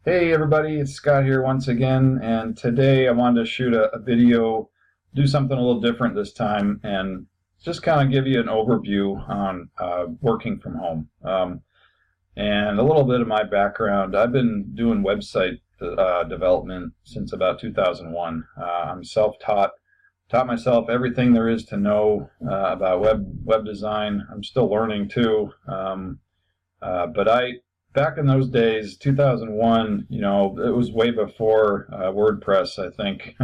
Hey everybody, it's Scott here once again, and today I wanted to shoot a video, do something a little different this time, and just kind of give you an overview on working from home. And a little bit of my background. I've been doing website development since about 2001. I'm self-taught, taught myself everything there is to know about web design. I'm still learning too, but back in those days, 2001, it was way before WordPress, I think,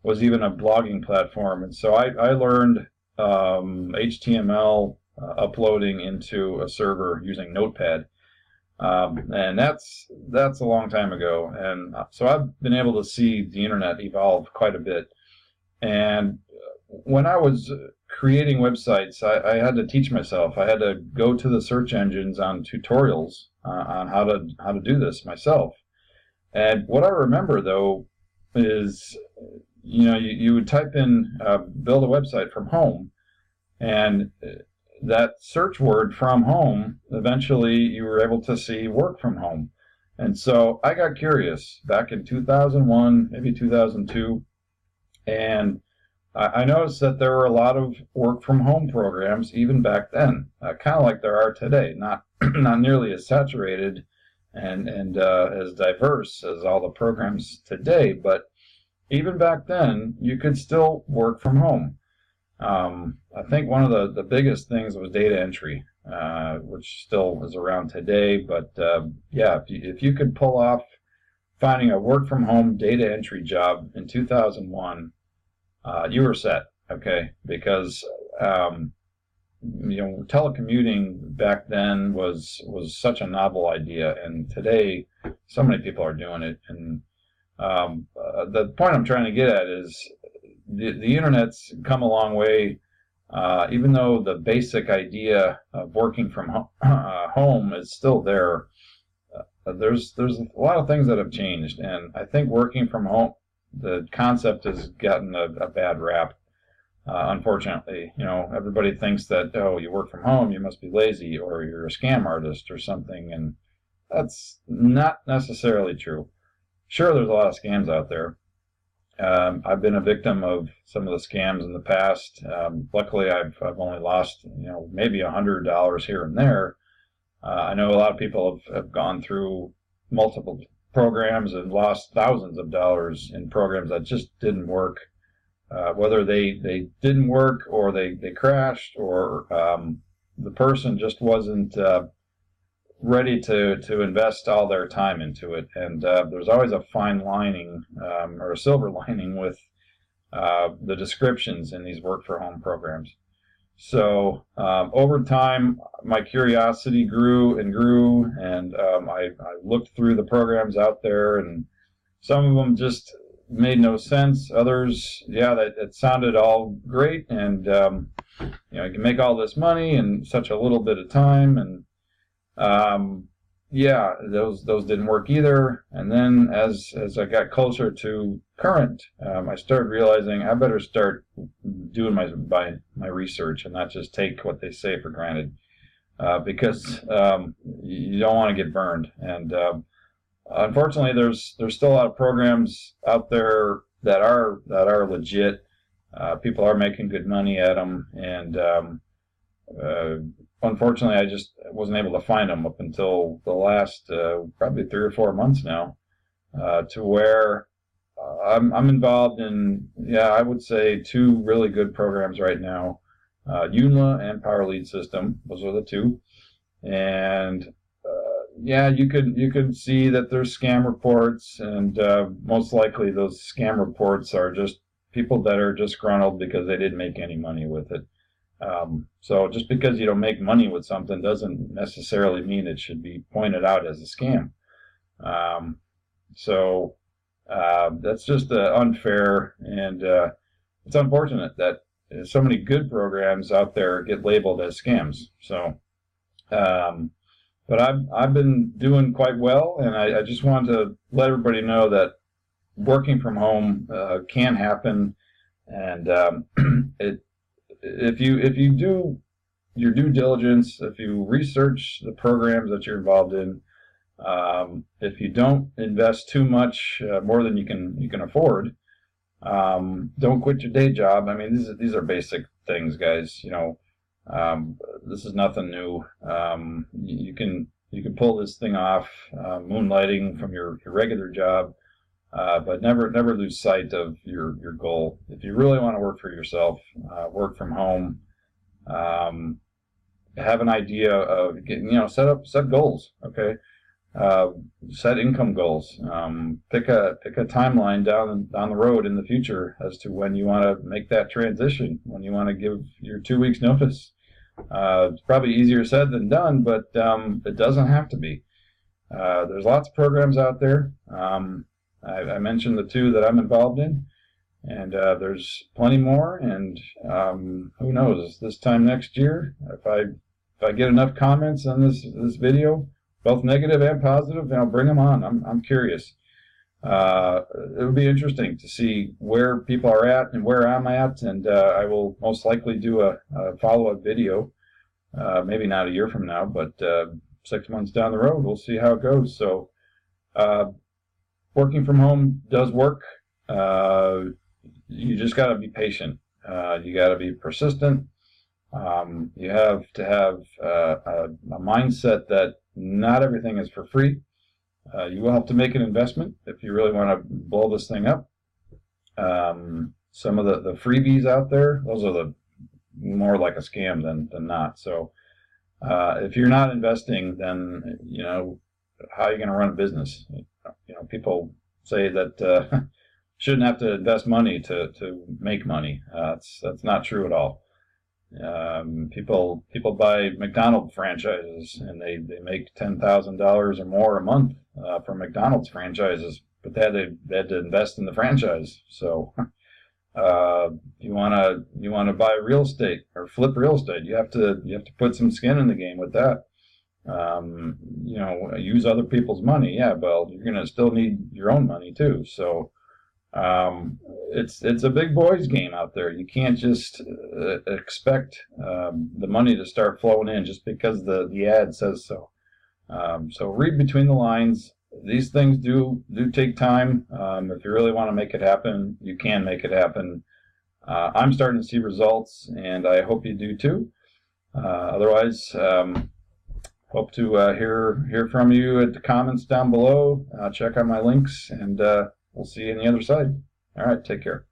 was even a blogging platform. And so I learned HTML uploading into a server using Notepad. And that's a long time ago. And so I've been able to see the internet evolve quite a bit. And when I was creating websites, I had to teach myself. I had to go to the search engines on tutorials on how to do this myself. And what I remember though is, you would type in build a website from home, and that search word from home, eventually you were able to see work from home. And so I got curious back in 2001, maybe 2002, and I noticed that there were a lot of work from home programs even back then, kind of like there are today, not not nearly as saturated and as diverse as all the programs today, but even back then you could still work from home. I think one of the biggest things was data entry, which still is around today, but yeah, if you could pull off finding a work from home data entry job in 2001, you were set, okay? Because telecommuting back then was such a novel idea, and today so many people are doing it. And the point I'm trying to get at is the internet's come a long way. Even though the basic idea of working from home is still there, there's a lot of things that have changed, and I think working from home, the concept has gotten a bad rap. Unfortunately, everybody thinks that, oh, you work from home, you must be lazy, or you're a scam artist or something, and that's not necessarily true. Sure, there's a lot of scams out there. I've been a victim of some of the scams in the past. Luckily, I've only lost, maybe $100 here and there. I know a lot of people have gone through multiple programs and lost thousands of dollars in programs that just didn't work. Whether they didn't work, or they crashed, or the person just wasn't ready to invest all their time into it. And there's always a fine lining, or a silver lining, with the descriptions in these work for home programs. So over time, my curiosity grew and grew, and I looked through the programs out there, and some of them just made no sense. Others, yeah, it sounded all great, and you can make all this money in such a little bit of time, and yeah, those didn't work either. And then as I got closer to current, I started realizing I better start doing my research and not just take what they say for granted, because you don't want to get burned. And unfortunately, there's still a lot of programs out there that are legit. People are making good money at them, and unfortunately, I just wasn't able to find them up until the last probably 3 or 4 months now, to where I'm involved in, yeah, I would say 2 really good programs right now, Joomla and Power Lead System. Those are the 2, and yeah, you could see that there's scam reports, and most likely those scam reports are just people that are disgruntled because they didn't make any money with it. So just because you don't make money with something doesn't necessarily mean it should be pointed out as a scam. So that's just unfair, and it's unfortunate that so many good programs out there get labeled as scams. So, but I've been doing quite well, and I just wanted to let everybody know that working from home can happen, and if you do your due diligence, if you research the programs that you're involved in, If you don't invest too much, more than you can afford, don't quit your day job. I mean, these are basic things, guys. This is nothing new. You can pull this thing off, moonlighting from your regular job, but never lose sight of your goal. If you really want to work for yourself, work from home. Have an idea of getting, set goals. Okay. Set income goals. Pick a timeline down the road in the future as to when you want to make that transition, when you want to give your 2 weeks notice. It's probably easier said than done, but it doesn't have to be. There's lots of programs out there. I mentioned the 2 that I'm involved in, and there's plenty more. And who knows? This time next year, if I get enough comments on this video, both negative and positive, bring them on. I'm curious. It would be interesting to see where people are at and where I'm at, and I will most likely do a follow-up video, maybe not a year from now, but 6 months down the road. We'll see how it goes. So working from home does work. You just got to be patient. You got to be persistent. You have to have a mindset that not everything is for free. You will have to make an investment if you really want to blow this thing up. Some of the freebies out there, those are the more like a scam than not. So if you're not investing, then how are you going to run a business? People say that shouldn't have to invest money to make money. That's not true at all. People buy McDonald's franchises, and they make $10,000 or more a month from McDonald's franchises, but they had to invest in the franchise. So you wanna buy real estate or flip real estate, you have to put some skin in the game with that. Use other people's money. Yeah, well, you're gonna still need your own money too. So it's a big boys game out there. You can't just expect the money to start flowing in just because the ad says so. So read between the lines. These things do take time. If you really want to make it happen, you can make it happen. I'm starting to see results, and I hope you do too. Otherwise, hope to hear from you at the comments down below. Check out my links, and we'll see you on the other side. All right, take care.